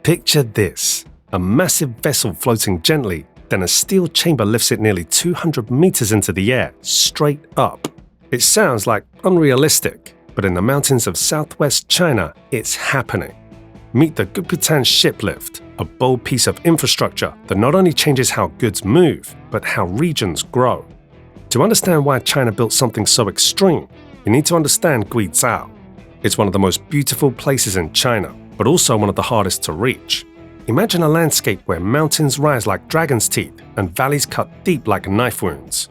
Picture this, a massive vessel floating gently, then a steel chamber lifts it nearly 200 meters into the air, straight up. It sounds like unrealistic, but in the mountains of southwest China, it's happening. Meet the Guppitan Shiplift, a bold piece of infrastructure that not only changes how goods move, but how regions grow. To understand why China built something so extreme, you need to understand Guizhou. It's one of the most beautiful places in China, but also one of the hardest to reach. Imagine a landscape where mountains rise like dragon's teeth and valleys cut deep like knife wounds.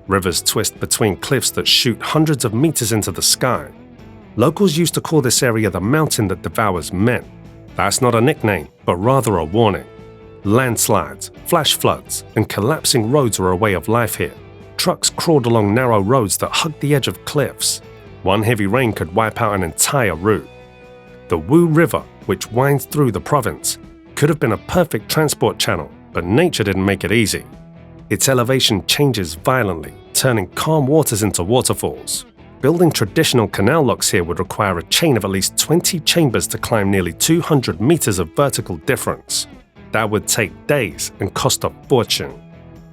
Rivers twist between cliffs that shoot hundreds of meters into the sky. Locals used to call this area the mountain that devours men. That's not a nickname, but rather a warning. Landslides, flash floods, and collapsing roads were a way of life here. Trucks crawled along narrow roads that hugged the edge of cliffs. One heavy rain could wipe out an entire route. The Wu River, which winds through the province, could have been a perfect transport channel, but nature didn't make it easy. Its elevation changes violently, turning calm waters into waterfalls. Building traditional canal locks here would require a chain of at least 20 chambers to climb nearly 200 meters of vertical difference. That would take days and cost a fortune.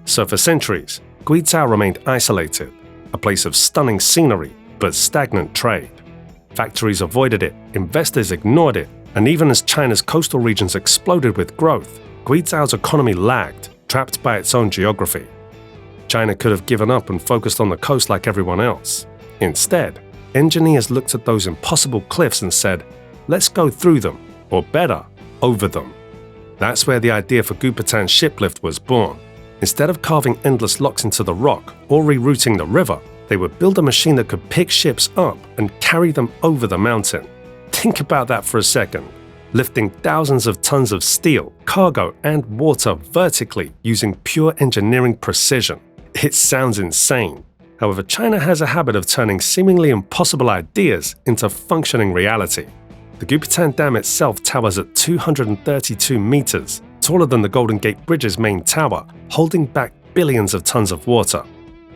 So for centuries, Guizhou remained isolated, a place of stunning scenery but stagnant trade. Factories avoided it, investors ignored it, and even as China's coastal regions exploded with growth, Guizhou's economy lagged, trapped by its own geography. China could have given up and focused on the coast like everyone else. Instead, engineers looked at those impossible cliffs and said, let's go through them, or better, over them. That's where the idea for Guppitan Shiplift was born. Instead of carving endless locks into the rock or rerouting the river, they would build a machine that could pick ships up and carry them over the mountain. Think about that for a second. Lifting thousands of tons of steel, cargo, and water vertically using pure engineering precision. It sounds insane. However, China has a habit of turning seemingly impossible ideas into functioning reality. The Guppitan Dam itself towers at 232 meters, taller than the Golden Gate Bridge's main tower, holding back billions of tons of water.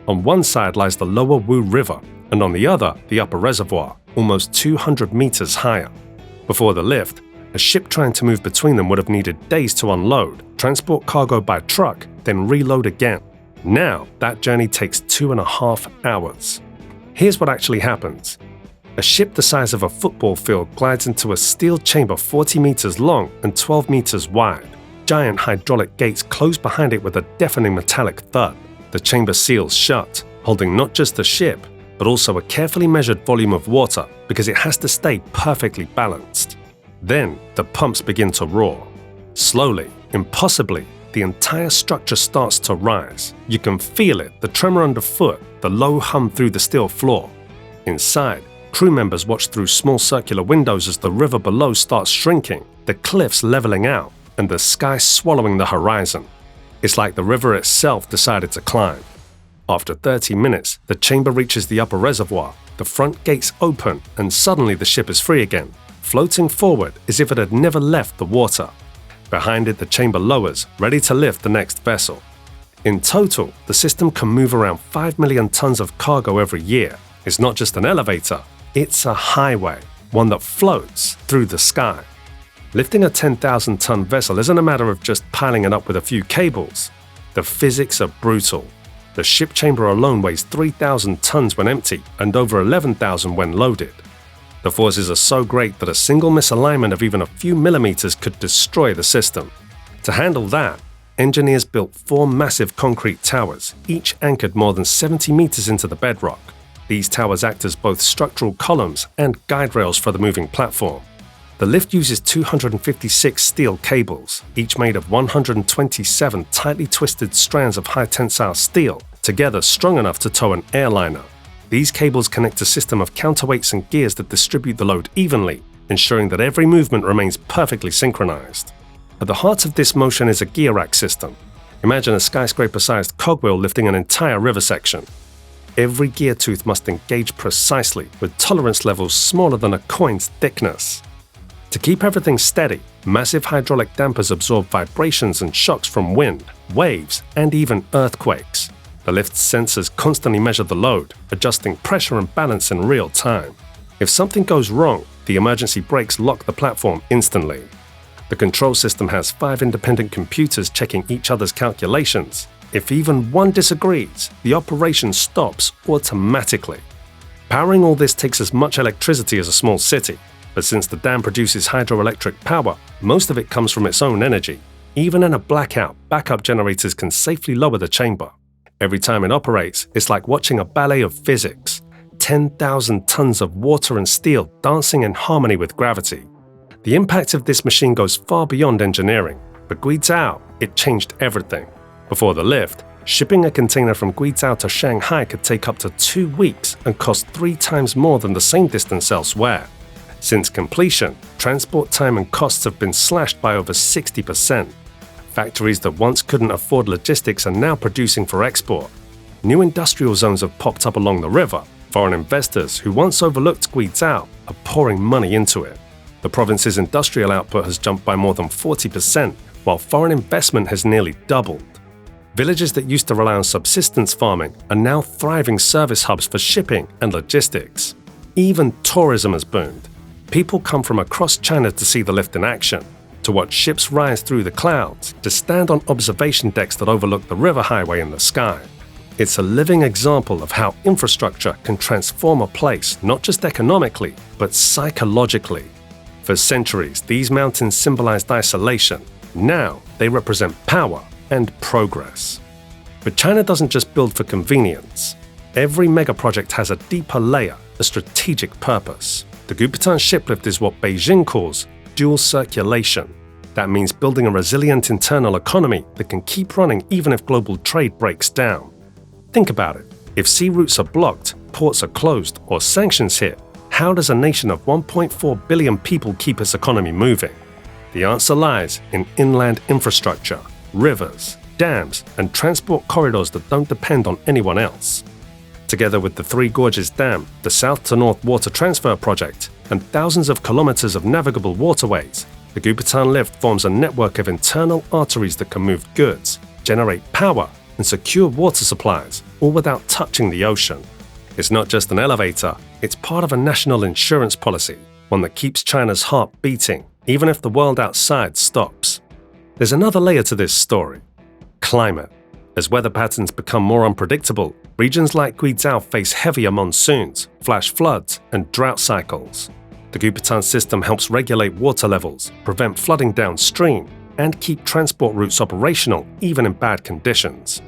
On one side lies the lower Wu River, and on the other, the upper reservoir, almost 200 meters higher. Before the lift, a ship trying to move between them would have needed days to unload, transport cargo by truck, then reload again. Now, that journey takes 2.5 hours. Here's what actually happens. A ship the size of a football field glides into a steel chamber 40 meters long and 12 meters wide. Giant hydraulic gates close behind it with a deafening metallic thud. The chamber seals shut, holding not just the ship, but also a carefully measured volume of water because it has to stay perfectly balanced. Then, the pumps begin to roar. Slowly, impossibly, the entire structure starts to rise. You can feel it, the tremor underfoot, the low hum through the steel floor. Inside, crew members watch through small circular windows as the river below starts shrinking, the cliffs leveling out, and the sky swallowing the horizon. It's like the river itself decided to climb. After 30 minutes, the chamber reaches the upper reservoir, the front gates open, and suddenly the ship is free again, floating forward as if it had never left the water. Behind it, the chamber lowers, ready to lift the next vessel. In total, the system can move around 5 million tons of cargo every year. It's not just an elevator, it's a highway, one that floats through the sky. Lifting a 10,000-ton vessel isn't a matter of just piling it up with a few cables. The physics are brutal. The ship chamber alone weighs 3,000 tons when empty and over 11,000 when loaded. The forces are so great that a single misalignment of even a few millimeters could destroy the system. To handle that, engineers built 4 massive concrete towers, each anchored more than 70 meters into the bedrock. These towers act as both structural columns and guide rails for the moving platform. The lift uses 256 steel cables, each made of 127 tightly twisted strands of high-tensile steel, together strong enough to tow an airliner. These cables connect a system of counterweights and gears that distribute the load evenly, ensuring that every movement remains perfectly synchronized. At the heart of this motion is a gear rack system. Imagine a skyscraper-sized cogwheel lifting an entire river section. Every gear tooth must engage precisely, with tolerance levels smaller than a coin's thickness. To keep everything steady, massive hydraulic dampers absorb vibrations and shocks from wind, waves, and even earthquakes. The lift's sensors constantly measure the load, adjusting pressure and balance in real time. If something goes wrong, the emergency brakes lock the platform instantly. The control system has 5 independent computers checking each other's calculations. If even one disagrees, the operation stops automatically. Powering all this takes as much electricity as a small city, but since the dam produces hydroelectric power, most of it comes from its own energy. Even in a blackout, backup generators can safely lower the chamber. Every time it operates, it's like watching a ballet of physics. 10,000 tons of water and steel dancing in harmony with gravity. The impact of this machine goes far beyond engineering. For Guizhou, it changed everything. Before the lift, shipping a container from Guizhou to Shanghai could take up to 2 weeks and cost 3 times more than the same distance elsewhere. Since completion, transport time and costs have been slashed by over 60%. Factories that once couldn't afford logistics are now producing for export. New industrial zones have popped up along the river. Foreign investors who once overlooked Guizhou are pouring money into it. The province's industrial output has jumped by more than 40%, while foreign investment has nearly doubled. Villages that used to rely on subsistence farming are now thriving service hubs for shipping and logistics. Even tourism has boomed. People come from across China to see the lift in action, to watch ships rise through the clouds, to stand on observation decks that overlook the river highway in the sky. It's a living example of how infrastructure can transform a place not just economically, but psychologically. For centuries, these mountains symbolized isolation. Now, they represent power and progress. But China doesn't just build for convenience. Every mega project has a deeper layer, a strategic purpose. The Gupatan shiplift is what Beijing calls dual circulation. That means building a resilient internal economy that can keep running even if global trade breaks down. Think about it. If sea routes are blocked, ports are closed, or sanctions hit, how does a nation of 1.4 billion people keep its economy moving? The answer lies in inland infrastructure, rivers, dams, and transport corridors that don't depend on anyone else. Together with the Three Gorges Dam, the South to North Water Transfer Project, and thousands of kilometers of navigable waterways, the Gupatan lift forms a network of internal arteries that can move goods, generate power, and secure water supplies, all without touching the ocean. It's not just an elevator, it's part of a national insurance policy, one that keeps China's heart beating, even if the world outside stops. There's another layer to this story: climate. As weather patterns become more unpredictable, regions like Guizhou face heavier monsoons, flash floods, and drought cycles. The Gupatan system helps regulate water levels, prevent flooding downstream, and keep transport routes operational even in bad conditions.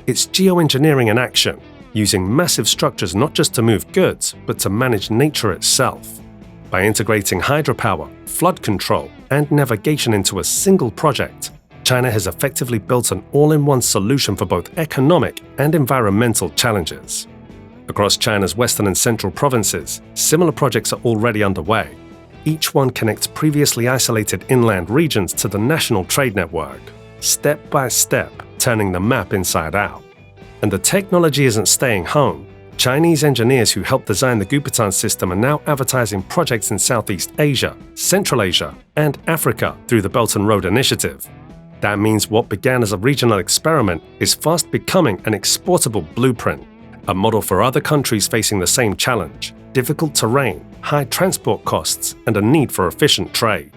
It's geoengineering in action, using massive structures not just to move goods, but to manage nature itself. By integrating hydropower, flood control, and navigation into a single project, China has effectively built an all-in-one solution for both economic and environmental challenges. Across China's western and central provinces, similar projects are already underway. Each one connects previously isolated inland regions to the national trade network, step by step, turning the map inside out. And the technology isn't staying home. Chinese engineers who helped design the Gupatan system are now advertising projects in Southeast Asia, Central Asia, and Africa through the Belt and Road Initiative. That means what began as a regional experiment is fast becoming an exportable blueprint, a model for other countries facing the same challenge: difficult terrain, high transport costs, and a need for efficient trade.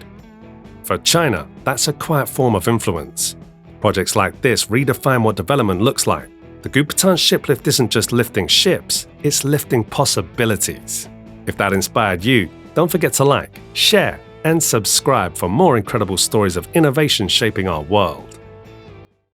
For China, that's a quiet form of influence. Projects like this redefine what development looks like. The Gupatan shiplift isn't just lifting ships, it's lifting possibilities. If that inspired you, don't forget to like, share, and subscribe for more incredible stories of innovation shaping our world.